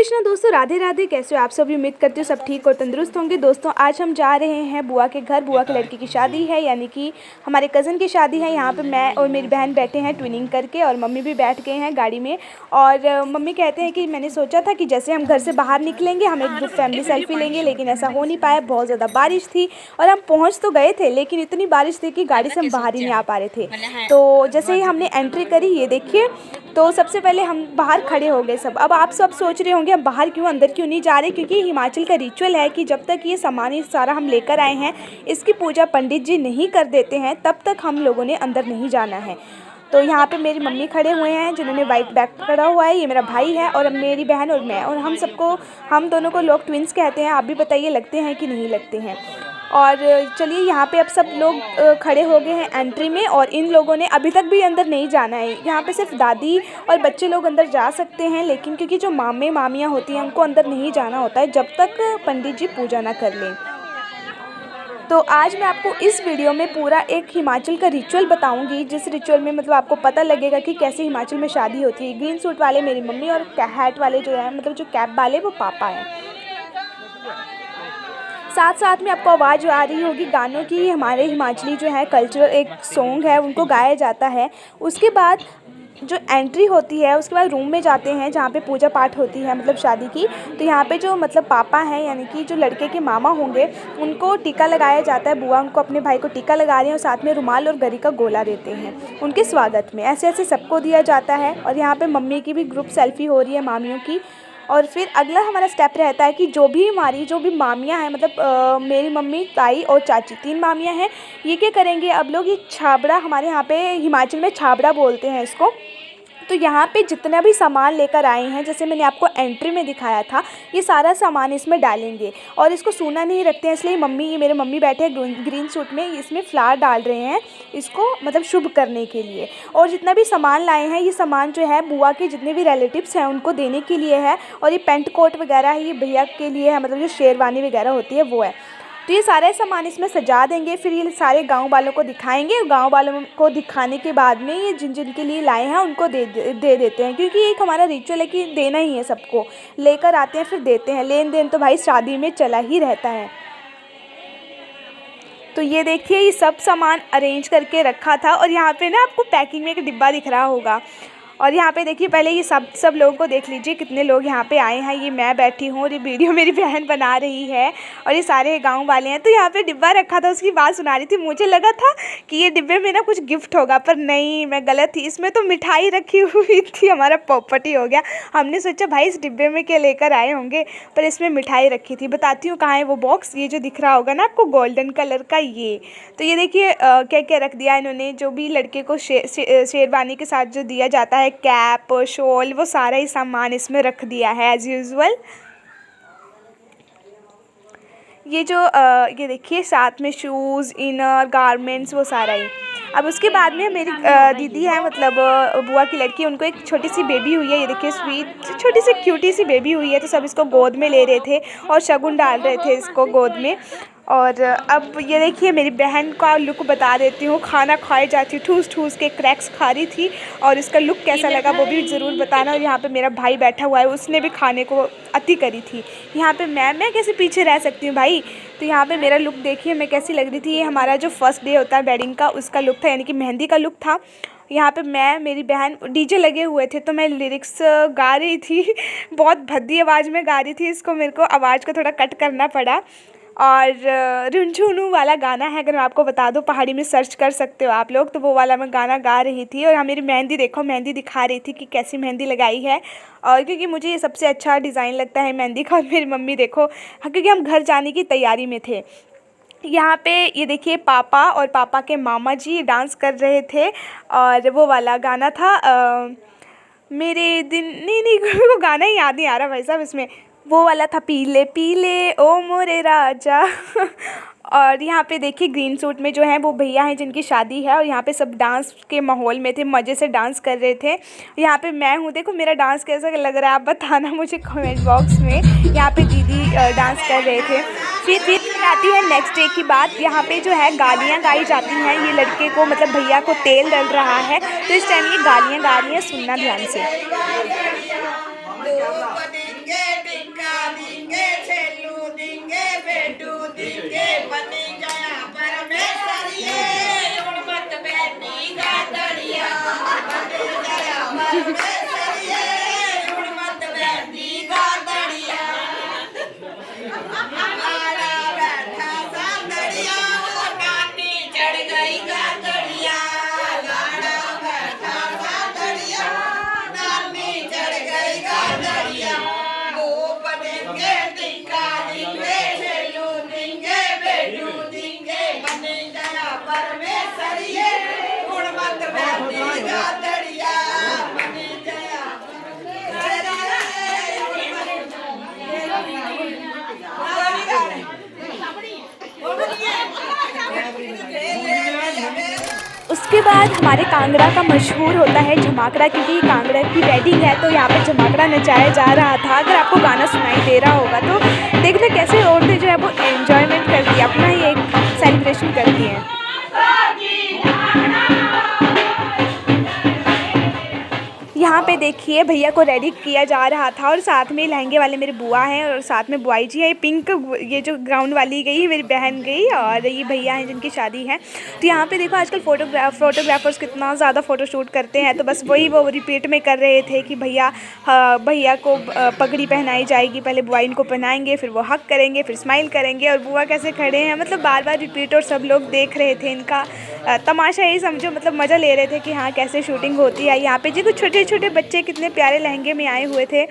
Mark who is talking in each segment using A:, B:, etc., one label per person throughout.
A: कृष्णा दोस्तों, राधे राधे। कैसे हो आप सभी? उम्मीद करती हूँ सब ठीक और तंदुरुस्त होंगे। दोस्तों आज हम जा रहे हैं बुआ के घर। बुआ के लड़की की शादी है, यानी कि हमारे कज़न की शादी है। यहाँ पे मैं और मेरी बहन बैठे हैं ट्विनिंग करके, और मम्मी भी बैठ गए हैं गाड़ी में। और मम्मी कहते हैं कि मैंने सोचा था कि जैसे हम घर से बाहर निकलेंगे हम एक ग्रुप फैमिली सेल्फी लेंगे, लेकिन ऐसा हो नहीं पाया। बहुत ज़्यादा बारिश थी और हम पहुँच तो गए थे, लेकिन इतनी बारिश थी कि गाड़ी से हम बाहर ही नहीं आ पा रहे थे। तो जैसे ही हमने एंट्री करी, ये देखिए, तो सबसे पहले हम बाहर खड़े हो गए सब। अब आप सब सोच रहे होंगे हम बाहर क्यों, अंदर क्यों नहीं जा रहे, क्योंकि हिमाचल का रिचुअल है कि जब तक ये सामान ये सारा हम लेकर आए हैं, इसकी पूजा पंडित जी नहीं कर देते हैं, तब तक हम लोगों ने अंदर नहीं जाना है। तो यहाँ पे मेरी मम्मी खड़े हुए हैं जिन्होंने वाइट बैग पकड़ा हुआ है। ये मेरा भाई है और मेरी बहन और मैं, और हम दोनों को लोग ट्विंस कहते हैं। आप भी बताइए लगते हैं कि नहीं लगते हैं। और चलिए, यहाँ पे अब सब लोग खड़े हो गए हैं एंट्री में, और इन लोगों ने अभी तक भी अंदर नहीं जाना है। यहाँ पे सिर्फ दादी और बच्चे लोग अंदर जा सकते हैं, लेकिन क्योंकि जो मामे मामियाँ होती हैं उनको अंदर नहीं जाना होता है जब तक पंडित जी पूजा ना कर लें। तो आज मैं आपको इस वीडियो में पूरा एक हिमाचल का रिचुअल बताऊंगी, जिस रिचुअल में मतलब आपको पता लगेगा कि कैसे हिमाचल में शादी होती है। ग्रीन सूट वाले मेरी मम्मी और हैट वाले जो है, मतलब जो कैप वाले, वो पापा हैं। साथ साथ में आपको आवाज़ आ रही होगी गानों की। हमारे हिमाचली जो है कल्चरल एक सॉन्ग है, उनको गाया जाता है। उसके बाद जो एंट्री होती है, उसके बाद रूम में जाते हैं जहाँ पे पूजा पाठ होती है, मतलब शादी की। तो यहाँ पे जो मतलब पापा हैं, यानी कि जो लड़के के मामा होंगे, उनको टीका लगाया जाता है। बुआ उनको अपने भाई को टीका लगा रहे हैं और साथ में रुमाल और गरी का गोला देते हैं उनके स्वागत में। ऐसे ऐसे सबको दिया जाता है। और यहाँ पे मम्मी की भी ग्रुप सेल्फी हो रही है, मामियों की। और फिर अगला हमारा स्टेप रहता है कि जो भी मामियाँ हैं, मतलब मेरी मम्मी, ताई और चाची, 3 मामियाँ हैं। ये क्या करेंगे अब लोग, ये छाबड़ा, हमारे यहाँ पे हिमाचल में छाबड़ा बोलते हैं इसको। तो यहाँ पे जितना भी सामान लेकर आए हैं, जैसे मैंने आपको एंट्री में दिखाया था, ये सारा सामान इसमें डालेंगे। और इसको सूना नहीं रखते हैं, इसलिए मम्मी, ये मेरे मम्मी बैठे हैं ग्रीन सूट में, इसमें फ्लावर डाल रहे हैं इसको मतलब शुभ करने के लिए। और जितना भी सामान लाए हैं, ये सामान जो है बुआ के जितने भी रिलेटिव्स हैं उनको देने के लिए है। और ये पेंट कोट वगैरह है, ये भैया के लिए है, मतलब जो शेरवानी वगैरह होती है वो है। तो ये सारे सामान इसमें सजा देंगे। फिर ये सारे गांव वालों को दिखाएंगे। गांव वालों को दिखाने के बाद में ये जिन जिन के लिए लाए हैं उनको दे देते हैं, क्योंकि एक हमारा रिचुअल है कि देना ही है सबको। लेकर आते हैं फिर देते हैं। लेन देन तो भाई शादी में चला ही रहता है। तो ये देखिए, ये सब सामान अरेंज करके रखा था। और यहाँ पे ना आपको पैकिंग में एक डिब्बा दिख रहा होगा। और यहाँ पे देखिए, पहले ये सब लोगों को देख लीजिए कितने लोग यहाँ पे आए हैं। ये मैं बैठी हूँ और ये वीडियो मेरी बहन बना रही है, और ये सारे गांव वाले हैं। तो यहाँ पे डिब्बा रखा था, उसकी बात सुना रही थी। मुझे लगा था कि ये डिब्बे में ना कुछ गिफ्ट होगा, पर नहीं, मैं गलत थी। इसमें तो मिठाई रखी हुई थी। हमारा पोपट ही हो गया। हमने सोचा भाई इस डिब्बे में क्या लेकर आए होंगे, पर इसमें मिठाई रखी थी। बताती हूँ कहाँ है वो बॉक्स। ये जो दिख रहा होगा ना आपको गोल्डन कलर का, ये तो ये देखिए क्या क्या रख दिया इन्होंने। जो भी लड़के को शेरवानी के साथ जो दिया जाता है, कैप, शॉल, वो सारा ही सामान इसमें रख दिया है एज यूजुअल। ये जो ये देखिए, साथ में शूज़, इनर गारमेंट्स, वो सारा ही। अब उसके बाद में मेरी दीदी है, मतलब बुआ की लड़की, उनको एक छोटी सी बेबी हुई है। ये देखिए, स्वीट छोटी सी क्यूटी सी बेबी हुई है। तो सब इसको गोद में ले रहे थे और शगुन डाल रहे थे इसको गोद में। और अब ये देखिए, मेरी बहन का लुक बता देती हूँ। खाना खाए जाती हूँ, ठूस ठूस के क्रैक्स खा रही थी। और इसका लुक कैसा लगा वो भी ज़रूर बताना। और यहाँ पे मेरा भाई बैठा हुआ है, उसने भी खाने को अति करी थी। यहाँ पे मैं कैसे पीछे रह सकती हूँ भाई। तो यहाँ पे मेरा लुक देखिए मैं कैसी लग रही थी। ये हमारा जो फर्स्ट डे होता है वेडिंग का, उसका लुक था, यानी कि मेहंदी का लुक था। यहाँ पे मैं, मेरी बहन, डीजे लगे हुए थे तो मैं लिरिक्स गा रही थी। बहुत भद्दी आवाज़ में गा रही थी इसको, मेरे को आवाज़ को थोड़ा कट करना पड़ा। और रुनझुनू वाला गाना है, अगर मैं आपको बता दूँ, पहाड़ी में सर्च कर सकते हो आप लोग, तो वो वाला मैं गाना गा रही थी। और हाँ, मेरी मेहंदी देखो, मेहंदी दिखा रही थी कि कैसी मेहंदी लगाई है। और क्योंकि मुझे ये सबसे अच्छा डिज़ाइन लगता है मेहंदी का। और मेरी मम्मी देखो, हाँ, क्योंकि हम घर जाने की तैयारी में थे। यहाँ पे ये देखिए, पापा और पापा के मामा जी डांस कर रहे थे। और वो वाला गाना था मेरे दिन, नहीं को गाना ही याद नहीं आ रहा भाई साहब इसमें। वो वाला था, पीले पीले ओ मोरे राजा। और यहाँ पे देखिए, ग्रीन सूट में जो है वो भैया हैं जिनकी शादी है। और यहाँ पे सब डांस के माहौल में थे, मज़े से डांस कर रहे थे। यहाँ पे मैं हूँ, देखो मेरा डांस कैसा लग रहा है आप बताना मुझे कमेंट बॉक्स में। यहाँ पे दीदी डांस कर रहे थे। फिर आती है नेक्स्ट डे की बात। यहाँ पे जो है गालियाँ गाई जाती हैं। ये लड़के को, मतलब भैया को तेल डल रहा है, तो इस टाइम ये गालियाँ गा रही हैं, सुनना ध्यान से। उसके बाद हमारे कांगड़ा का मशहूर होता है झमाकड़ा, क्योंकि कांगड़ा की वेडिंग है तो यहाँ पे झमाकड़ा नचाया जा रहा था। अगर आपको गाना सुनाई दे रहा होगा तो देखना कैसे औरतें जो है वो एंजॉयमेंट करती है, अपना ही एक सेलिब्रेशन करती हैं। यहाँ पे देखिए भैया को रेडी किया जा रहा था और साथ में लहंगे वाले मेरे बुआ हैं और साथ में बुआई जी है। ये पिंक, ये जो ग्राउंड वाली गई मेरी बहन गई और ये भैया हैं जिनकी शादी है। तो यहाँ पे देखो आजकल फोटोग्राफर्स कितना ज़्यादा फ़ोटोशूट करते हैं, तो बस वही वो रिपीट में कर रहे थे कि भैया को पगड़ी पहनाई जाएगी, पहले बुआई इनको पहनाएंगे, फिर वो हक करेंगे, फिर स्माइल करेंगे और बुआ कैसे खड़े हैं, मतलब बार बार रिपीट। और सब लोग देख रहे थे इनका तमाशा, ही समझो, मतलब मज़ा ले रहे थे कि हाँ कैसे शूटिंग होती है। यहाँ पे जी कुछ छोटे छोटे बच्चे कितने प्यारे लहंगे में आए हुए थे।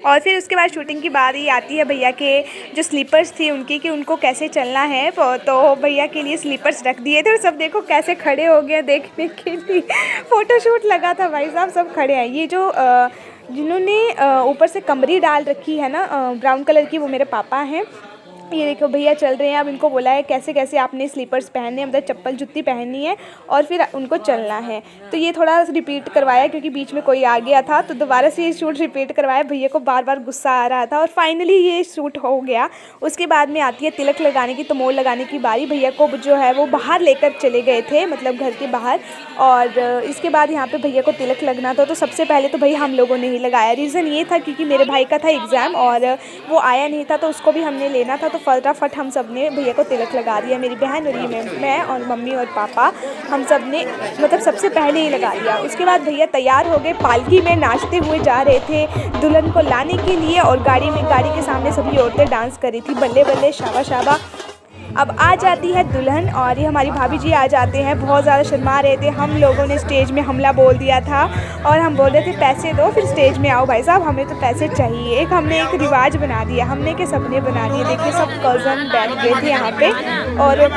A: और फिर उसके बाद शूटिंग की बारी आती है भैया के जो स्लीपर्स थी उनकी, कि उनको कैसे चलना है। तो भैया के लिए स्लीपर्स रख दिए थे और सब देखो कैसे खड़े हो गए देखने के लिए। फ़ोटोशूट लगा था भाई साहब, सब खड़े हैं। ये जो जिन्होंने ऊपर से कमरी डाल रखी है ना ब्राउन कलर की, वो मेरे पापा हैं। ये देखो भैया चल रहे हैं। अब इनको बोला है कैसे कैसे आपने स्लीपर्स पहनने हैं, मतलब चप्पल जूती पहननी है और फिर उनको चलना है। तो ये थोड़ा रिपीट करवाया क्योंकि बीच में कोई आ गया था, तो दोबारा से ये शूट रिपीट करवाया। भैया को बार बार गुस्सा आ रहा था और फाइनली ये शूट हो गया। उसके बाद में आती है तिलक लगाने की, तमोल लगाने की बारी। भैया को जो है वो बाहर लेकर चले गए थे, मतलब घर के बाहर। और इसके बाद यहाँ पे भैया को तिलक लगना था, तो सबसे पहले तो भैया हम लोगों ने ही लगाया। रीज़न ये था क्योंकि मेरे भाई का था एग्ज़ाम और वो आया नहीं था, तो उसको भी हमने लेना था। तो फटाफट हम सब ने भैया को तिलक लगा दिया। मेरी बहन और ये मैं और मम्मी और पापा, हम सब ने मतलब सबसे पहले ही लगा दिया। उसके बाद भैया तैयार हो गए, पालकी में नाचते हुए जा रहे थे दुल्हन को लाने के लिए। और गाड़ी के सामने सभी औरतें डांस कर रही थी, बल्ले बल्ले शाबा शाबा। अब आ जाती है दुल्हन और ये हमारी भाभी जी आ जाते हैं। बहुत ज़्यादा शर्मा रहे थे। हम लोगों ने स्टेज में हमला बोल दिया था और हम बोल रहे थे पैसे दो फिर स्टेज में आओ। भाई साहब हमें तो पैसे चाहिए। हमने एक रिवाज बना दिया, हमने के सपने बना दिए। देखिए सब कज़न बैठ गए थे यहाँ पे और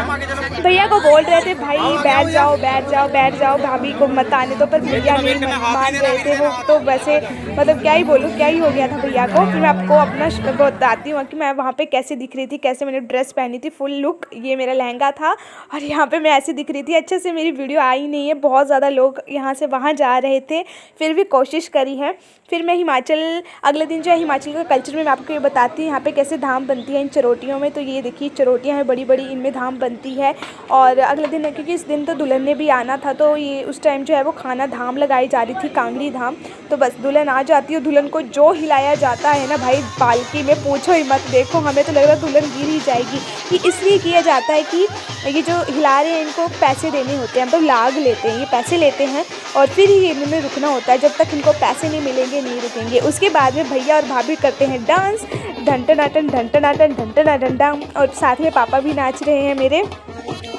A: भैया को बोल रहे थे भाई बैठ जाओ बैठ जाओ बैठ जाओ, भाभी को मत आने दो, पर भैया नहीं मान रहे थे। वो तो वैसे मतलब क्या ही बोलूँ, क्या ही हो गया था भैया को। फिर मैं आपको अपना बताती हूँ कि मैं वहाँ पे कैसे दिख रही थी, कैसे मैंने ड्रेस पहनी थी, फुल लुक। ये मेरा लहंगा था और यहाँ पे मैं ऐसी दिख रही थी। अच्छे से मेरी वीडियो आई नहीं है, बहुत ज़्यादा लोग यहाँ से वहाँ जा रहे थे, फिर भी कोशिश करी है। फिर मैं हिमाचल, अगले दिन जो है हिमाचल का कल्चर में मैं आपको ये बताती हूँ यहाँ पे कैसे धाम बनती है इन चरोटियों में। तो ये देखिए चरोटियाँ हैं बड़ी बड़ी, इनमें धाम बनती है। और अगले दिन क्योंकि इस दिन तो दुल्हन ने भी आना था, तो ये उस टाइम जो है वो खाना धाम लगाई जा रही थी, कांगड़ी धाम। तो बस दुल्हन आ जाती है, दुल्हन को जो हिलाया जाता है ना भाई पालकी में, पूछो ही मत। देखो हमें तो लग रहा है दुल्हन गिर ही जाएगी। ये इसलिए किया जाता है कि ये जो हिला रहे हैं इनको पैसे देने होते हैं, तो लाग लेते हैं, ये पैसे लेते हैं और फिर ही इन्होंने रुकना होता है। जब तक इनको पैसे नहीं मिलेंगे नहीं रुकेंगे। उसके बाद में भैया और भाभी करते हैं डांस, ढंटनाटन ढंटनाटन ढंटनाटन डांस, और साथ में पापा भी नाच रहे हैं मेरे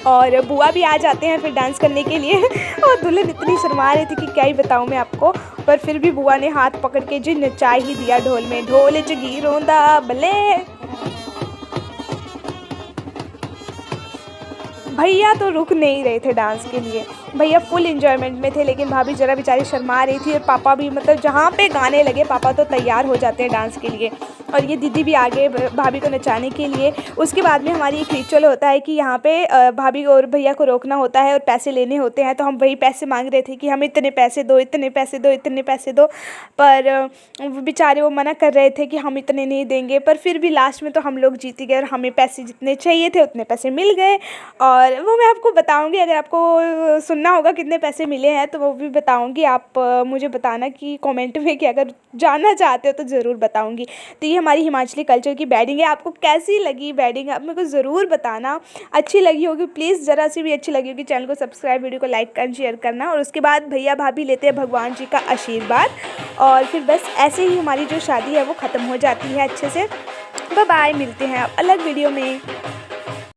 A: और बुआ भी आ जाते हैं फिर डांस करने के लिए। और दुल्हन इतनी शर्मा रही थी कि क्या ही बताऊँ मैं आपको, पर फिर भी बुआ ने हाथ पकड़ के जो नचा ही दिया ढोल में। ढोल जगी रोंदा बले। भैया तो रुक नहीं रहे थे डांस के लिए, भैया फुल एंजॉयमेंट में थे। लेकिन भाभी ज़रा बेचारी शर्मा रही थी और पापा भी, मतलब जहाँ पे गाने लगे पापा तो तैयार हो जाते हैं डांस के लिए। और ये दीदी भी आ गए भाभी को नचाने के लिए। उसके बाद में हमारी एक रिचुअल होता है कि यहाँ पे भाभी और भैया को रोकना होता है और पैसे लेने होते हैं। तो हम वही पैसे मांग रहे थे कि हमें इतने पैसे दो, इतने पैसे दो, इतने पैसे दो, पर बेचारे वो मना कर रहे थे कि हम इतने नहीं देंगे। पर फिर भी लास्ट में तो हम लोग जीत गए और हमें पैसे जितने चाहिए थे उतने पैसे मिल गए। और वो मैं आपको बताऊँगी, अगर आपको सुनना होगा कितने पैसे मिले हैं तो वो भी बताऊँगी। आप मुझे बताना कि कमेंट में कि अगर जानना चाहते हो तो ज़रूर बताऊँगी। तो ये हमारी हिमाचली कल्चर की वेडिंग है। आपको कैसी लगी वेडिंग आप मेरे को ज़रूर बताना। अच्छी लगी होगी प्लीज़, ज़रा सी भी अच्छी लगी होगी चैनल को सब्सक्राइब, वीडियो को लाइक एंड शेयर करना। और उसके बाद भैया भाभी लेते हैं भगवान जी का आशीर्वाद और फिर बस ऐसे ही हमारी जो शादी है वो ख़त्म हो जाती है अच्छे से। बाय बाय, मिलते हैं अलग वीडियो में।